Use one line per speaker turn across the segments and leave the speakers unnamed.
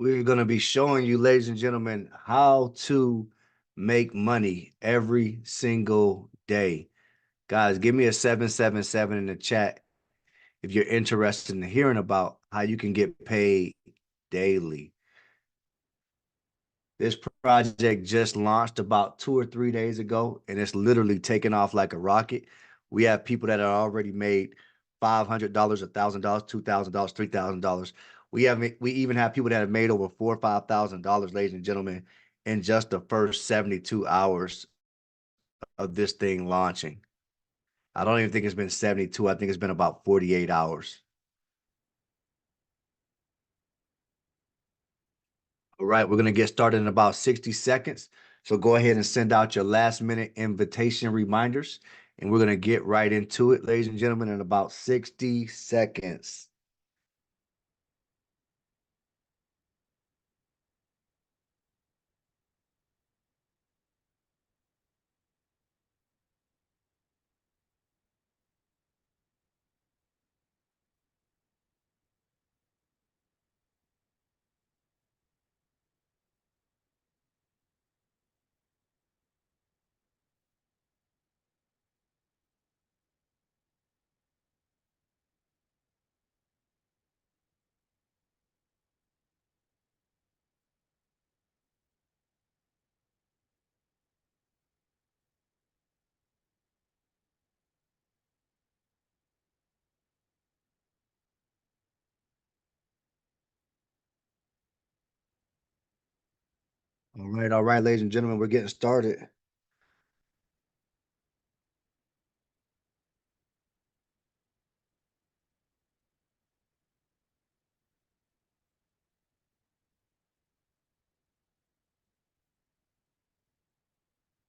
We're going to be showing you, ladies and gentlemen, how to make money every single day. Guys, give me a 777 in the chat if you're interested in hearing about how you can get paid daily. This project just launched about 2 or 3 days ago, and it's literally taken off like a rocket. We have people that are already made $500, $1,000, $2,000, $3,000. We even have people that have made over $4,000 or $5,000, ladies and gentlemen, in just the first 72 hours of this thing launching. I don't even think it's been 72. I think it's been about 48 hours. All right, we're going to get started in about 60 seconds. So go ahead and send out your last minute invitation reminders, and we're going to get right into it, ladies and gentlemen, in about 60 seconds. All right, ladies and gentlemen, we're getting started.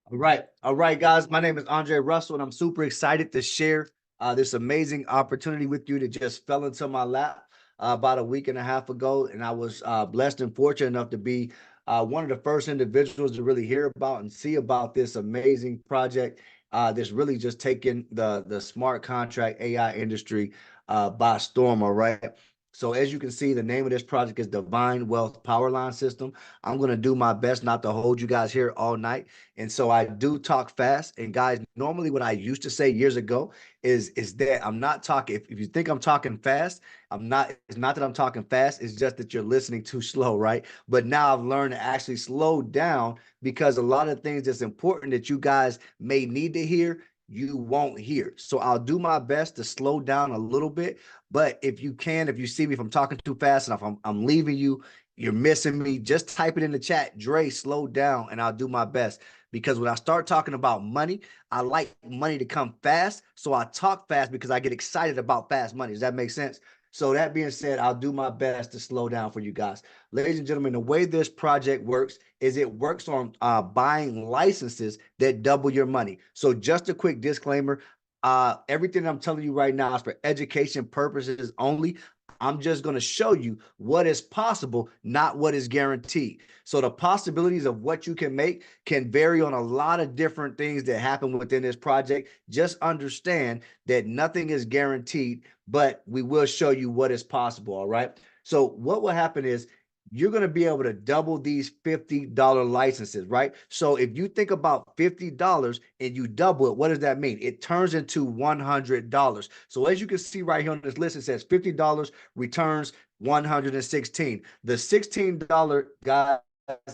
All right, guys. My name is Andre Russell, and I'm super excited to share this amazing opportunity with you that just fell into my lap about a week and a half ago. And I was blessed and fortunate enough to be one of the first individuals to really hear about and see about this amazing project that's really just taking the smart contract AI industry by storm. All right. So as you can see, the name of this project is Divine Wealth Powerline System. I'm going to do my best not to hold you guys here all night. And so I do talk fast. And guys, normally what I used to say years ago is that I'm not talking. If you think I'm talking fast, I'm not. It's not that I'm talking fast. It's just that you're listening too slow, right? But now I've learned to actually slow down because a lot of things that's important that you guys may need to hear, you won't hear. So I'll do my best to slow down a little bit. But if you can, if you see me, if I'm talking too fast enough, I'm leaving you, you're missing me, just type it in the chat, Dre, slow down, and I'll do my best. Because when I start talking about money, I like money to come fast. So I talk fast because I get excited about fast money. Does that make sense? So that being said, I'll do my best to slow down for you guys. Ladies and gentlemen, the way this project works is it works on buying licenses that double your money. So just a quick disclaimer, everything I'm telling you right now is for education purposes only. I'm just going to show you what is possible, not what is guaranteed. So the possibilities of what you can make can vary on a lot of different things that happen within this project. Just understand that nothing is guaranteed, but we will show you what is possible. All right. So what will happen is you're going to be able to double these $50 licenses, right? So if you think about $50 and you double it, what does that mean? It turns into $100. So as you can see right here on this list, it says $50 returns 116. The $16 guy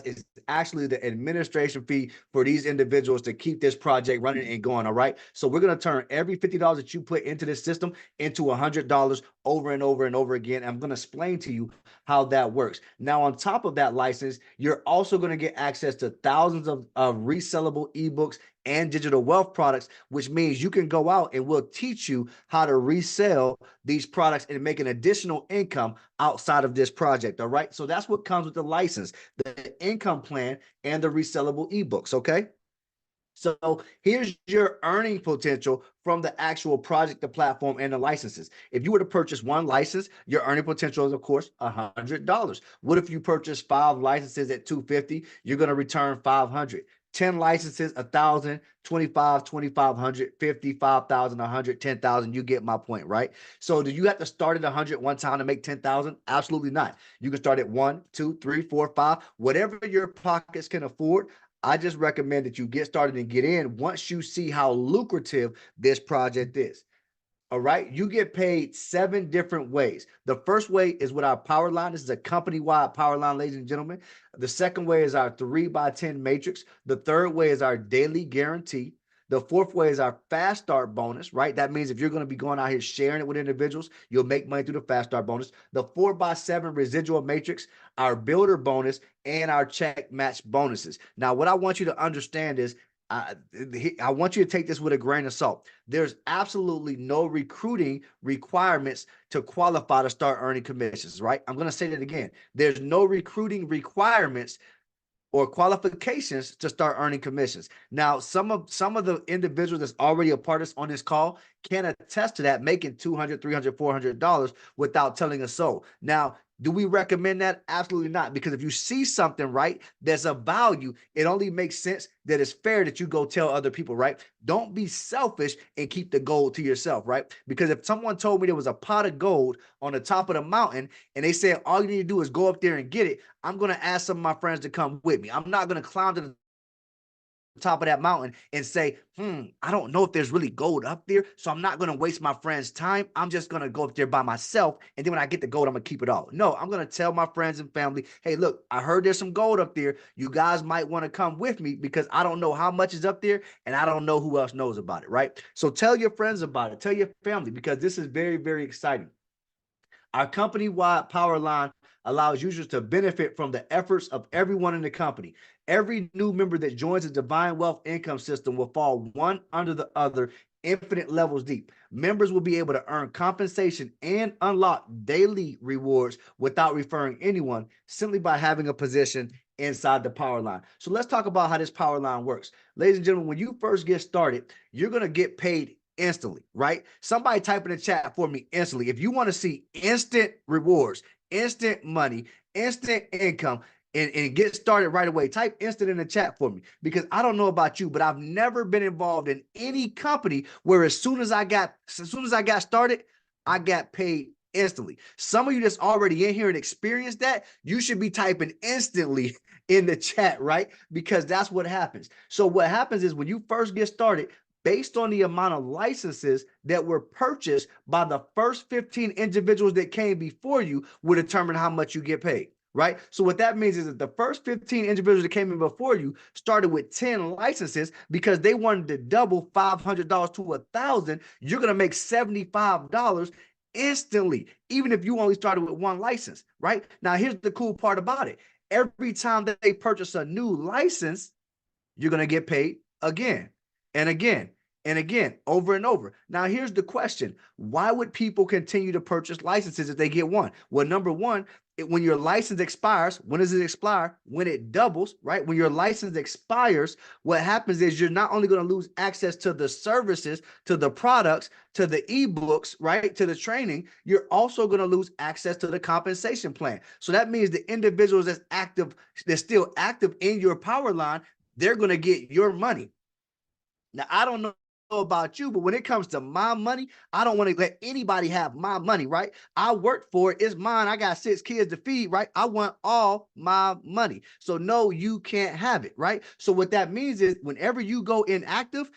is actually the administration fee for these individuals to keep this project running and going. All right. So we're going to turn every $50 that you put into this system into $100 over and over and over again. I'm going to explain to you how that works. Now, on top of that license, you're also going to get access to thousands of resellable ebooks and digital wealth products, which means you can go out and we'll teach you how to resell these products and make an additional income outside of this project. All right. So that's what comes with the license, the income plan, and the resellable ebooks. Okay. So here's your earning potential from the actual project, the platform, and the licenses. If you were to purchase one license, your earning potential is, of course, $100. What if you purchase 5 licenses at $250? You're going to return $500. 10 licenses, 1,000, 25, 2,500, 50, 5,000, 100, 10,000. You get my point, right? So do you have to start at 100 one time to make 10,000? Absolutely not. You can start at 1, 2, 3, 4, 5, whatever your pockets can afford. I just recommend that you get started and get in once you see how lucrative this project is. All right. You get paid 7 different ways. The first way is with our power line. This is a company-wide power line, ladies and gentlemen. The second way is our 3x10 matrix. The third way is our daily guarantee. The fourth way is our fast start bonus, right? That means if you're going to be going out here sharing it with individuals, you'll make money through the fast start bonus. The 4x7 residual matrix, our builder bonus, and our check match bonuses. Now, what I want you to understand is I want you to take this with a grain of salt. There's absolutely no recruiting requirements to qualify to start earning commissions, right? I'm going to say that again. There's no recruiting requirements or qualifications to start earning commissions. Now, some of the individuals that's already a part of us on this call can attest to that, making $200, $300, $400 without telling a soul. Now, do we recommend that? Absolutely not. Because if you see something, right, that's of value, it only makes sense that it's fair that you go tell other people, right? Don't be selfish and keep the gold to yourself, right? Because if someone told me there was a pot of gold on the top of the mountain and they said all you need to do is go up there and get it, I'm going to ask some of my friends to come with me. I'm not going to climb to the top of that mountain and say, I don't know if there's really gold up there, so I'm not going to waste my friend's time. I'm just going to go up there by myself, and then when I get the gold, I'm going to keep it all. No, I'm going to tell my friends and family, hey, look, I heard there's some gold up there. You guys might want to come with me because I don't know how much is up there, and I don't know who else knows about it, right? So tell your friends about it. Tell your family, because this is very, very exciting. Our company-wide power line allows users to benefit from the efforts of everyone in the company. Every new member that joins the Divine Wealth Income System will fall one under the other, infinite levels deep. Members will be able to earn compensation and unlock daily rewards without referring anyone, simply by having a position inside the power line. So let's talk about how this power line works. Ladies and gentlemen, when you first get started, you're going to get paid instantly, right? Somebody type in the chat for me instantly. If you want to see instant rewards, instant money, instant income, and get started right away, type instant in the chat for me, because I don't know about you, but I've never been involved in any company where as soon as I got started, I got paid instantly. Some of you that's already in here and experienced that, you should be typing instantly in the chat, right? Because that's what happens. So what happens is when you first get started, based on the amount of licenses that were purchased by the first 15 individuals that came before you, will determine how much you get paid, right? So what that means is that the first 15 individuals that came in before you started with 10 licenses because they wanted to double $500 to $1,000. You're going to make $75 instantly, even if you only started with 1 license, right? Now, here's the cool part about it. Every time that they purchase a new license, you're going to get paid again and again and again, over and over. Now, here's the question. Why would people continue to purchase licenses if they get one? Well, number one, when your license expires, when does it expire? When it doubles, right? When your license expires, what happens is you're not only going to lose access to the services, to the products, to the ebooks, right? To the training, you're also going to lose access to the compensation plan. So that means the individuals that's active, that's still active in your power line, they're going to get your money. Now, I don't know about you, but when it comes to my money, I don't want to let anybody have my money, right? I worked for it. It's mine. I got 6 kids to feed, right? I want all my money. So no, you can't have it, right? So what that means is whenever you go inactive,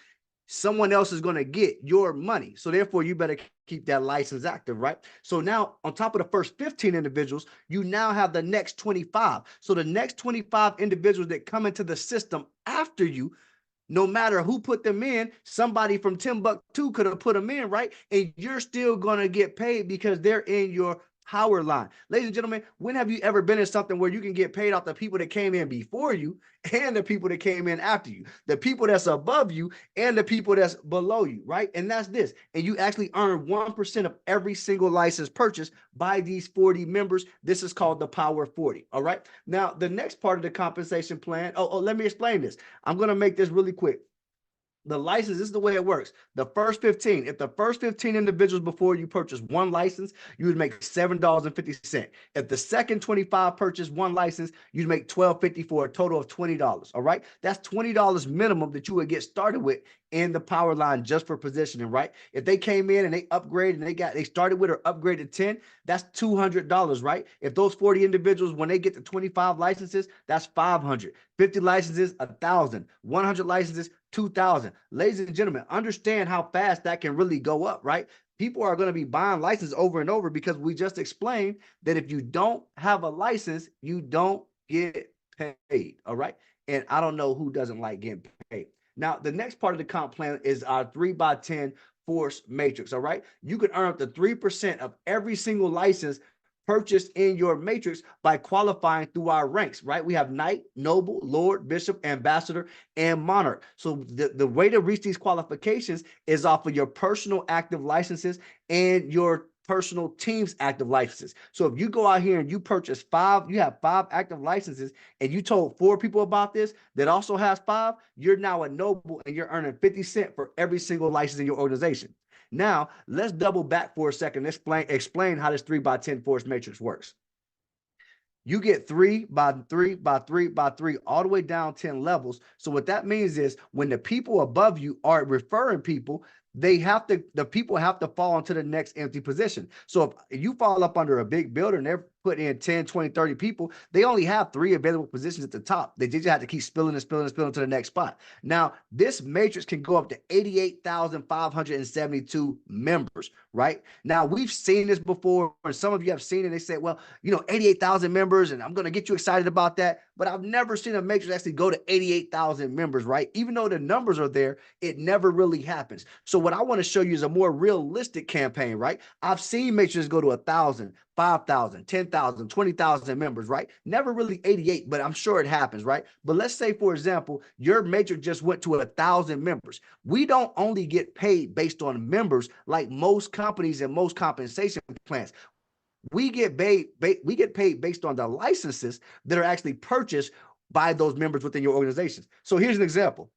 someone else is going to get your money. So therefore, you better keep that license active, right? So now on top of the first 15 individuals, you now have the next 25. So the next 25 individuals that come into the system after you, no matter who put them in, somebody from Timbuktu could have put them in, right? And you're still going to get paid because they're in your power line. Ladies and gentlemen, when have you ever been in something where you can get paid off the people that came in before you and the people that came in after you, the people that's above you and the people that's below you, right? And that's this. And you actually earn 1% of every single license purchased by these 40 members. This is called the Power 40, all right? Now, the next part of the compensation plan, let me explain this. I'm going to make this really quick. the license, this is the way it works. The first 15, if the first 15 individuals before you purchase one license, you would make $7.50. If the second 25 purchase one license, you'd make $12.50 for a total of $20. All right. That's $20 minimum that you would get started with in the Powerline just for positioning, right? If they came in and they upgraded and they started with or upgraded 10, that's $200, right? If those 40 individuals, when they get to 25 licenses, that's 500. 50 licenses, 1,000. 100 licenses, 2,000. Ladies and gentlemen, understand how fast that can really go up, right? People are going to be buying licenses over and over because we just explained that if you don't have a license, you don't get paid, all right? And I don't know who doesn't like getting paid. Now, the next part of the comp plan is our 3x10 force matrix, all right? You can earn up to 3% of every single license purchased in your matrix by qualifying through our ranks, right? We have knight, noble, lord, bishop, ambassador, and monarch. So the way to reach these qualifications is off of your personal active licenses and your personal team's active licenses. So if you go out here and you purchase you have 5 active licenses, and you told 4 people about this that also has 5, you're now a noble and you're earning 50 cents for every single license in your organization. Now, let's double back for a second. Explain how this 3x10 force matrix works. You get 3 by 3 by 3 by 3 all the way down 10 levels. So what that means is when the people above you are referring people, the people have to fall into the next empty position. So if you fall up under a big builder and they're putting in 10, 20, 30 people, they only have 3 available positions at the top. They just have to keep spilling and spilling and spilling to the next spot. Now, this matrix can go up to 88,572 members, right? Now, we've seen this before, and some of you have seen it. They say, well, 88,000 members, and I'm going to get you excited about that. But I've never seen a matrix actually go to 88,000 members, right? Even though the numbers are there, it never really happens. So what I want to show you is a more realistic campaign, right? I've seen matrices go to 1,000, 5,000, 10,000, 20,000 members, right? Never really 88, but I'm sure it happens, right? But let's say, for example, your matrix just went to 1,000 members. We don't only get paid based on members like most companies and most compensation plans. We get paid based on the licenses that are actually purchased by those members within your organizations. So here's an example.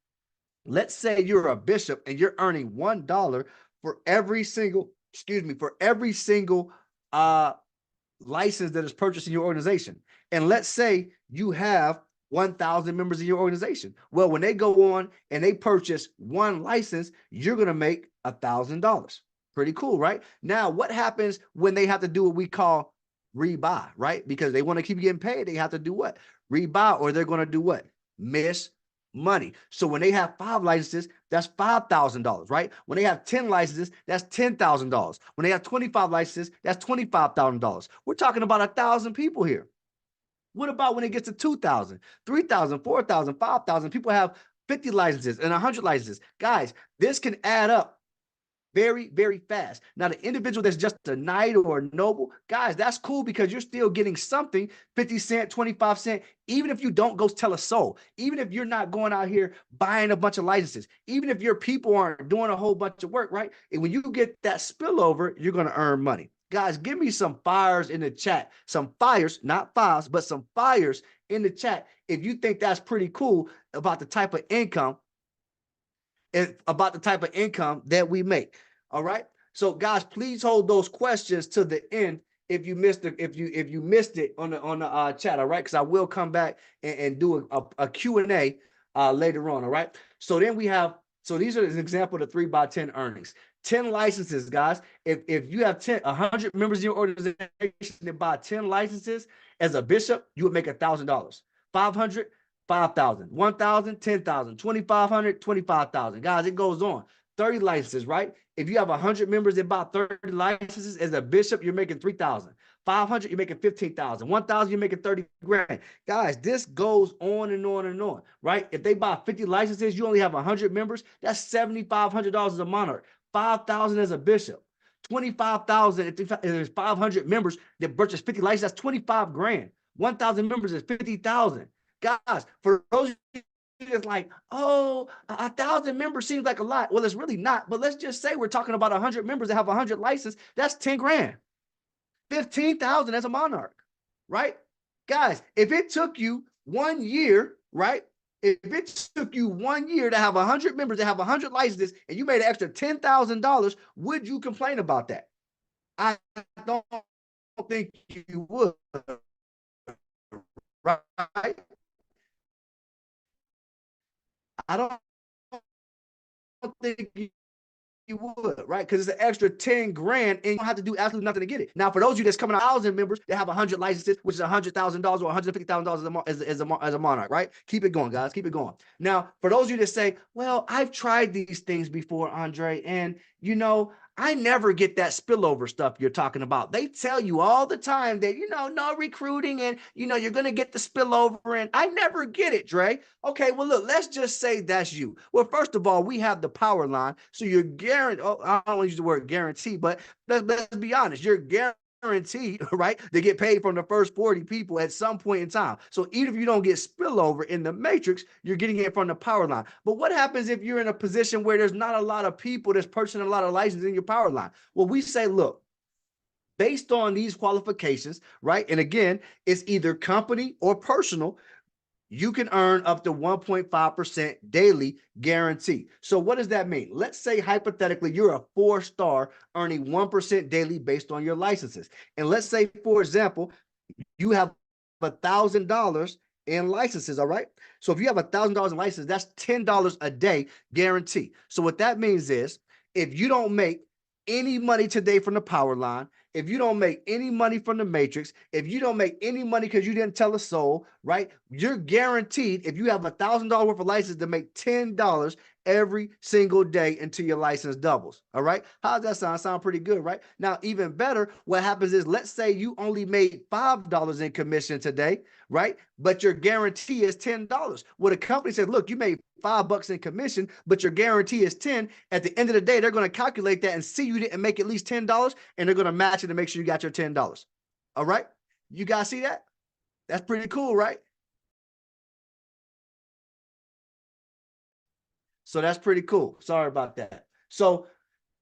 Let's say you're a bishop and you're earning $1 for every single, license that is purchased in your organization. And let's say you have 1,000 members in your organization. Well, when they go on and they purchase one license, you're going to make $1,000. Pretty cool, right? Now, what happens when they have to do what we call rebuy, right? Because they want to keep getting paid, they have to do what? Rebuy, or they're going to do what? Miss money. So when they have 5 licenses, that's $5,000, right? When they have 10 licenses, that's $10,000. When they have 25 licenses, that's $25,000. We're talking about 1,000 people here. What about when it gets to 2,000, 3,000, 4,000, 5,000? People have 50 licenses and 100 licenses. Guys, this can add up very, very fast. Now, the individual that's just a knight or a noble, guys, that's cool because you're still getting something, 50 cents, 25 cents, even if you don't go tell a soul, even if you're not going out here buying a bunch of licenses, even if your people aren't doing a whole bunch of work, right? And when you get that spillover, you're going to earn money. Guys, give me some fires in the chat. Some fires, not fives, but some fires in the chat if you think that's pretty cool about the type of income that we make. All right. So guys, please hold those questions to the end if you missed it, if you missed it on the chat. All right, because I will come back and do a Q&A later on. All right. So then we have, so these are an example of the 3x10 earnings. 10 licenses, guys. If you have 100 members in your organization that buy 10 licenses, as a bishop, you would make $1,000. 500, 5,000, 1,000, 10,000, 2,500, 25,000. Guys, it goes on. 30 licenses, right? If you have 100 members that buy 30 licenses, as a bishop, you're making 3,000. 500, you're making 15,000. 1,000, you're making 30 grand. Guys, this goes on and on and on, right? If they buy 50 licenses, you only have 100 members. That's $7,500 as a monarch. 5,000 as a bishop. 25,000 if there's 500 members that purchase 50 licenses. That's 25 grand. 1,000 members is 50,000. Guys, for those it's like, oh, 1,000 members seems like a lot. Well, it's really not. But let's just say we're talking about 100 members that have 100 licenses. That's 10 grand. 15,000 as a monarch, right? Guys, if it took you 1 year, right, If it took you 1 year to have 100 members, to have 100 licenses, and you made an extra $10,000, would you complain about that? I don't think you would, right? I don't think you would, right? Because it's an extra 10 grand and you don't have to do absolutely nothing to get it. Now, for those of you that's coming out 1,000 members, they have 100 licenses, which is $100,000 or $150,000 as a monarch, right? Keep it going, guys. Keep it going. Now, for those of you that say, well, I've tried these things before, Andre, and I never get that spillover stuff you're talking about. They tell you all the time that, no recruiting and, you're going to get the spillover, and I never get it, Dre. Okay, well, look, let's just say that's you. Well, first of all, we have the Powerline, so you're guaranteed, I don't want to use the word guarantee, but let's be honest, you're guaranteed, right, to get paid from the first 40 people at some point in time. So even if you don't get spillover in the matrix, you're getting it from the Powerline. But what happens if you're in a position where there's not a lot of people that's purchasing a lot of licenses in your Powerline? Well, we say, look, based on these qualifications, right? And again, it's either company or personal. You can earn up to 1.5% daily guarantee. So what does that mean? Let's say hypothetically you're a 4-star earning 1% daily based on your licenses. And let's say, for example, you have $1,000 in licenses, all right? So if you have $1,000 in licenses, that's $10 a day guarantee. So what that means is if you don't make any money today from the Powerline, if you don't make any money from the matrix, if you don't make any money because you didn't tell a soul, right? You're guaranteed, if you have $1,000 worth of license, to make $10 every single day until your license doubles. All right. How does that sound? Sound pretty good, right? Now, even better, what happens is, let's say you only made $5 in commission today, right? But your guarantee is $10. Well, the company said, look, you made $5 in commission, but your guarantee is 10. At the end of the day, they're going to calculate that and see you didn't make at least $10, and they're going to match it to make sure you got your $10. All right. You guys see that? That's pretty cool, right? So that's pretty cool. Sorry about that. So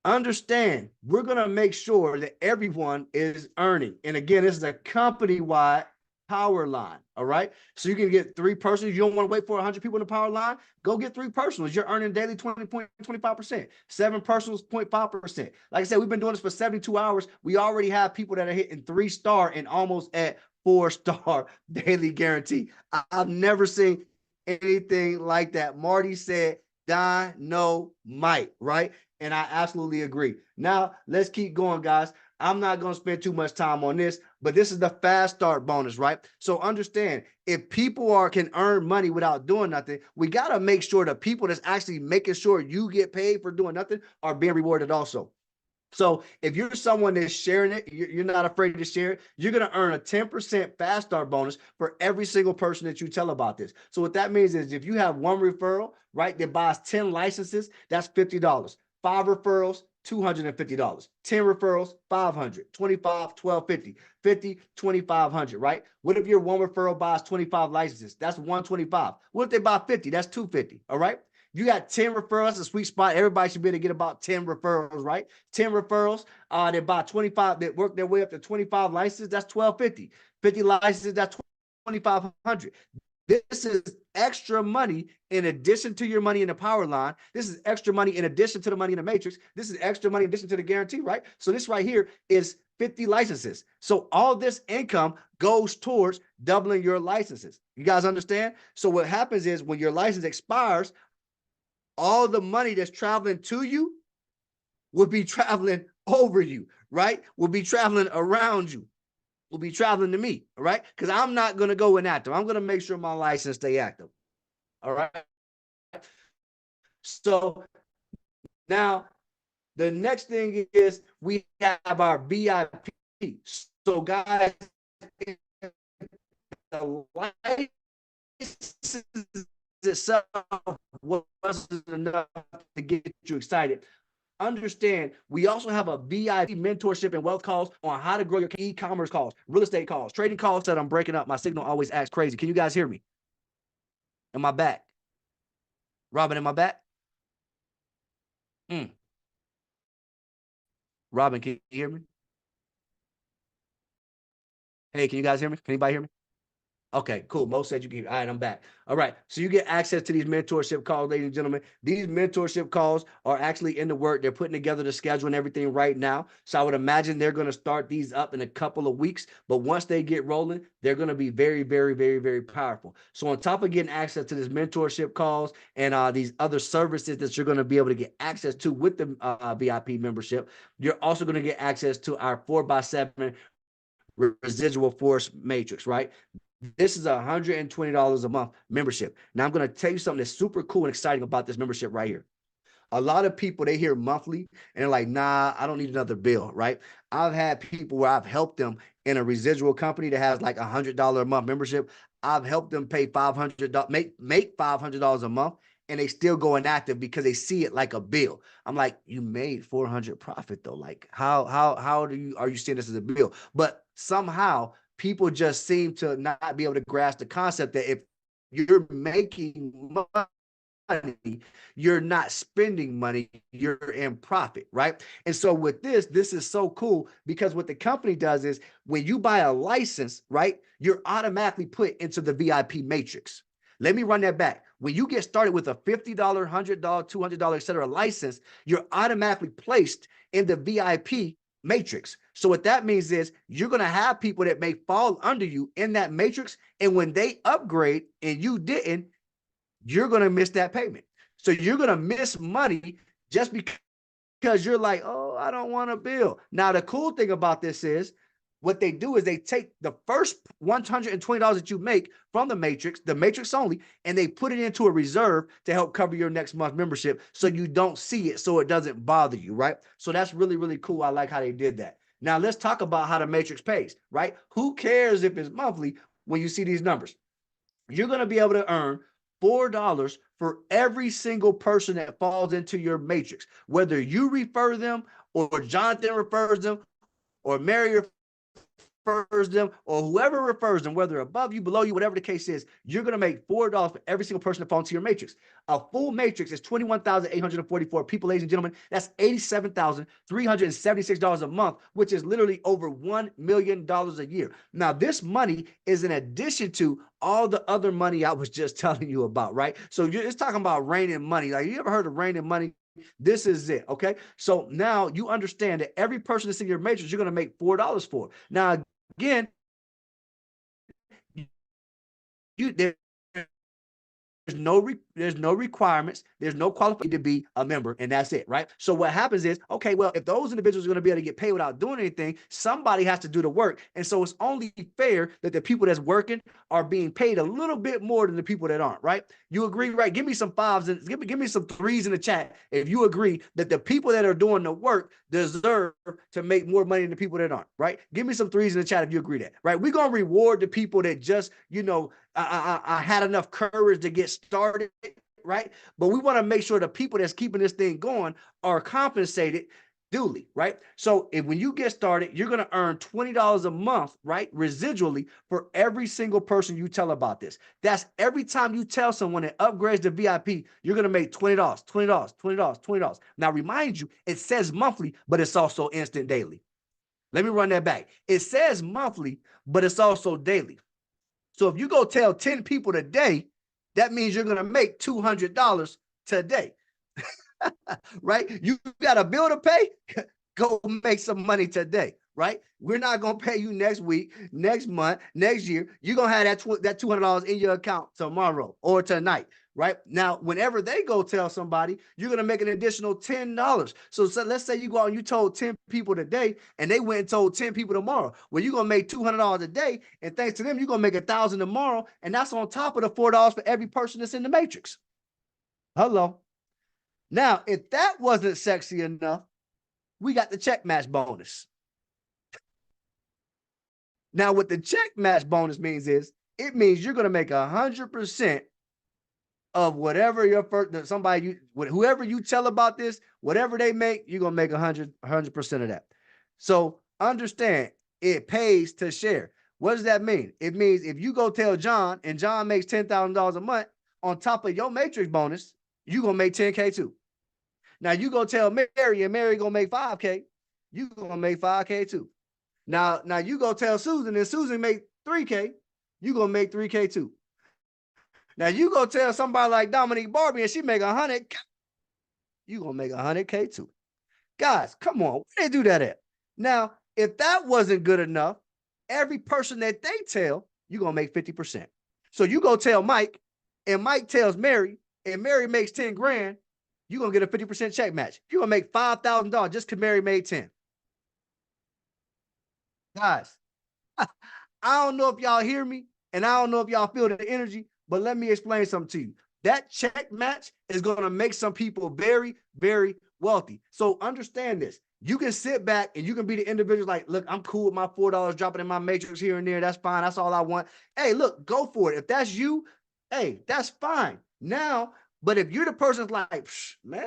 understand, we're going to make sure that everyone is earning. And again, this is a company-wide power line. All right. So you can get 3 personals. You don't want to wait for 100 people in the power line. Go get 3 personals. You're earning daily 20.25%. 7 personals, 0.5%. Like I said, we've been doing this for 72 hours. We already have people that are hitting 3-star and almost at 4-star daily guarantee. I've never seen anything like that. Marty said, dynamite, right? And I absolutely agree. Now, let's keep going, guys. I'm not going to spend too much time on this, but this is the fast start bonus, right? So understand, if people can earn money without doing nothing, we got to make sure the people that's actually making sure you get paid for doing nothing are being rewarded also. So if you're someone that's sharing it, you're not afraid to share it, you're going to earn a 10% fast start bonus for every single person that you tell about this. So what that means is, if you have 1 referral, right, that buys 10 licenses, that's $50. 5 referrals, $250. 10 referrals, $500. 25, $1,250. 50, $2,500, right? What if your 1 referral buys 25 licenses? That's $125. What if they buy 50? That's $250, all right? You got 10 referrals, that's a sweet spot. Everybody should be able to get about 10 referrals, right? 10 referrals, they buy 25, that work their way up to 25 licenses, that's $1,250. 50 licenses, that's $2,500. This is extra money in addition to your money in the power line. This is extra money in addition to the money in the matrix. This is extra money in addition to the guarantee, right? So this right here is 50 licenses. So all this income goes towards doubling your licenses. You guys understand? So what happens is, when your license expires, all the money that's traveling to you will be traveling over you, right? Will be traveling around you. Will be traveling to me, all right? Because I'm not going to go inactive. I'm going to make sure my license stay active, all right? So now the next thing is, we have our VIP. So guys, the license itself wasn't enough to get you excited. Understand, we also have a VIP mentorship and wealth calls on how to grow your e-commerce calls, real estate calls, trading calls. That I'm breaking up. My signal always acts crazy. Can you guys hear me? Am I back? Robin, am I back? Robin, can you hear me? Hey, can you guys hear me? Can anybody hear me? Okay, cool. Mo said you can. All right, I'm back. All right. So you get access to these mentorship calls, ladies and gentlemen. These mentorship calls are actually in the work. They're putting together the schedule and everything right now. So I would imagine they're going to start these up in a couple of weeks. But once they get rolling, they're going to be very, very, very, very powerful. So on top of getting access to this mentorship calls and these other services that you're going to be able to get access to with the VIP membership, you're also going to get access to our 4x7 residual force matrix, right? This is $120 a month membership. Now I'm going to tell you something that's super cool and exciting about this membership right here. A lot of people, they hear monthly and they're like, nah, I don't need another bill, right? I've had people where I've helped them in a residual company that has like $100 a month membership. I've helped them pay $500, make $500 a month, and they still go inactive because they see it like a bill. I'm like, you made 400 profit though. Like how are you seeing this as a bill? But somehow people just seem to not be able to grasp the concept that if you're making money, you're not spending money, you're in profit, right? And so with this is so cool because what the company does is when you buy a license, right, you're automatically put into the VIP matrix. Let me run that back. When you get started with a $50, $100, $200, etc. license, you're automatically placed in the VIP matrix. So what that means is you're going to have people that may fall under you in that matrix. And when they upgrade and you didn't, you're going to miss that payment. So you're going to miss money just because you're like, oh, I don't want a bill. Now, the cool thing about this is what they do is they take the first $120 that you make from the matrix only, and they put it into a reserve to help cover your next month membership so you don't see it, so it doesn't bother you, right? So that's really, really cool. I like how they did that. Now, let's talk about how the matrix pays, right? Who cares if it's monthly when you see these numbers? You're going to be able to earn $4 for every single person that falls into your matrix, whether you refer them or Jonathan refers them or Mary refers them or whoever refers them, whether above you, below you, whatever the case is, you're going to make $4 for every single person that falls into your matrix. A full matrix is 21,844 people, ladies and gentlemen. That's $87,376 a month, which is literally over $1 million a year. Now, this money is in addition to all the other money I was just telling you about, right? So it's talking about raining money. Like, you ever heard of raining money? This is it, okay? So now you understand that every person that's in your matrix, you're going to make $4 for. Now, again, there's no requirements, there's no qualification to be a member, and that's it, right? So what happens is, okay, well, if those individuals are going to be able to get paid without doing anything, somebody has to do the work. And so it's only fair that the people that's working are being paid a little bit more than the people that aren't, right? You agree, right? Give me some fives and give me some threes in the chat if you agree that the people that are doing the work deserve to make more money than the people that aren't, right? Give me some threes in the chat if you agree that, right? We're going to reward the people that just, I had enough courage to get started, right? But we want to make sure the people that's keeping this thing going are compensated duly, right? So when you get started, you're going to earn $20 a month, right? Residually for every single person you tell about this. That's every time you tell someone that upgrades to VIP, you're going to make $20, $20, $20, $20. Now, remind you, it says monthly, but it's also instant daily. Let me run that back. It says monthly, but it's also daily. So if you go tell 10 people today, that means you're going to make $200 today, right? You got a bill to pay, go make some money today, right? We're not going to pay you next week, next month, next year. You're going to have that $200 in your account tomorrow or tonight, right? Now, whenever they go tell somebody, you're going to make an additional $10. So let's say you go out and you told 10 people today and they went and told 10 people tomorrow. Well, you're going to make $200 a day. And thanks to them, you're going to make $1,000 tomorrow. And that's on top of the $4 for every person that's in the matrix. Hello. Now, if that wasn't sexy enough, we got the check match bonus. Now, what the check match bonus means is it means you're going to make 100% of whatever your first, whoever you tell about this, whatever they make, you're going to make 100% of that. So understand, it pays to share. What does that mean? It means if you go tell John and John makes $10,000 a month on top of your matrix bonus, you're going to make 10K too. Now you go tell Mary and Mary going to make 5K, you're going to make 5K too. Now you go tell Susan and Susan make 3K, you gonna make 3K too. Now you go tell somebody like Dominique Barbie and she make 100, you gonna make 100K too. Guys, come on, where they do that at? Now, if that wasn't good enough, every person that they tell, you're gonna make 50%. So you go tell Mike, and Mike tells Mary, and Mary makes 10 grand, you're gonna get a 50% check match. You're gonna make $5,000 just because Mary made 10. Guys, I don't know if y'all hear me, and I don't know if y'all feel the energy, but let me explain something to you. That check match is going to make some people very, very wealthy. So understand this. You can sit back and you can be the individual like, look, I'm cool with my $4 dropping in my matrix here and there. That's fine. That's all I want. Hey, look, go for it. If that's you, hey, that's fine. Now, but if you're the person that's like, man,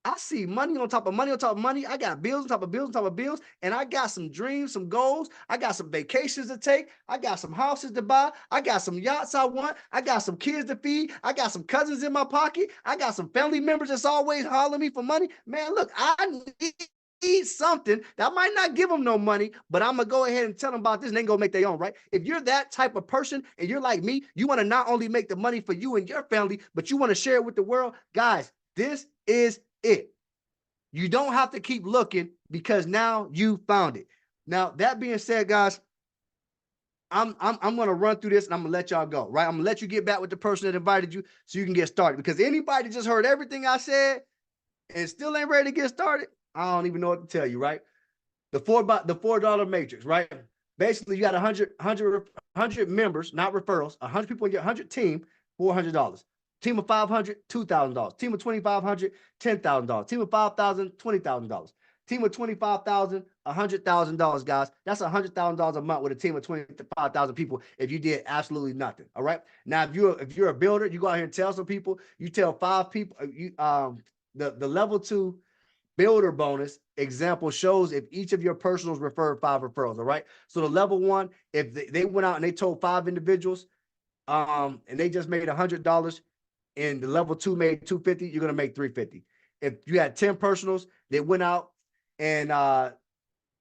I see money on top of money on top of money. I got bills on top of bills on top of bills. And I got some dreams, some goals. I got some vacations to take. I got some houses to buy. I got some yachts I want. I got some kids to feed. I got some cousins in my pocket. I got some family members that's always hollering me for money. Man, look, I need something that might not give them no money, but I'm going to go ahead and tell them about this and they go make their own, right? If you're that type of person and you're like me, you want to not only make the money for you and your family, but you want to share it with the world. Guys, this is it. You don't have to keep looking because now you found it. Now, that being said, guys, I'm going to run through this and I'm going to let y'all go, right? I'm going to let you get back with the person that invited you so you can get started, because anybody just heard everything I said and still ain't ready to get started, I don't even know what to tell you, right? The $4 matrix, right? Basically, you got 100 members, not referrals, 100 people in your 100 team, $400. Team of 500, $2,000. Team of 2,500, $10,000. Team of 5,000, $20,000. Team of 25,000, $100,000, guys. That's $100,000 a month with a team of 25,000 people if you did absolutely nothing. All right. Now, if you're a builder, you go out here and tell some people. You tell 5 people. The level 2 builder bonus example shows if each of your personals referred 5 referrals. All right. So the level 1, if they went out and they told 5 individuals, and they just made $100. And the level 2 made $250, you're going to make $350. If you had 10 personals that went out and going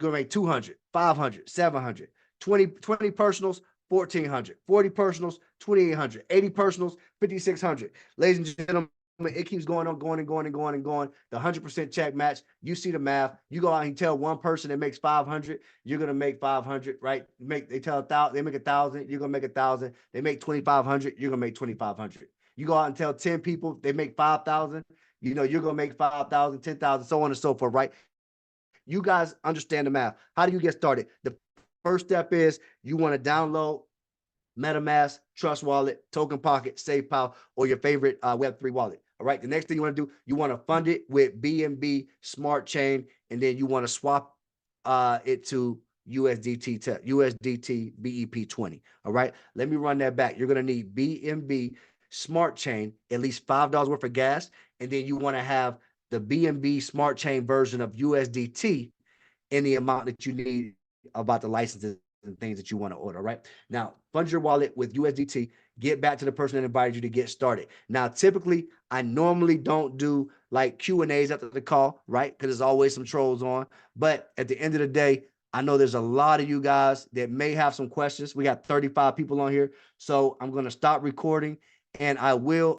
to make $200, $500, $700, 20 personals, $1,400, 40 personals, $2,800, 80 personals, $5,600. Ladies and gentlemen, it keeps going on, going and going and going and going. The 100% check match, you see the math. You go out and tell one person that makes 500, you're going to make 500, right? They tell 1,000, they make 1,000, you're going to make 1,000. They make 2,500, you're going to make 2,500. You go out and tell 10 people they make 5,000, you're going to make 5,000, 10,000, so on and so forth, right? You guys understand the math. How do you get started? The first step is you want to download MetaMask, Trust Wallet, Token Pocket, SafePal, or your favorite Web3 wallet. All right. The next thing you want to do, you want to fund it with BNB Smart Chain, and then you want to swap it to USDT BEP20. All right. Let me run that back. You're going to need BNB Smart Chain, at least $5 worth of gas, and then you want to have the BNB Smart Chain version of USDT in the amount that you need about the licenses and things that you want to order, right? Now, fund your wallet with USDT, get back to the person that invited you to get started. Now, typically, I normally don't do like Q&As after the call, right? Because there's always some trolls on. But at the end of the day, I know there's a lot of you guys that may have some questions. We got 35 people on here. So I'm going to stop recording and I will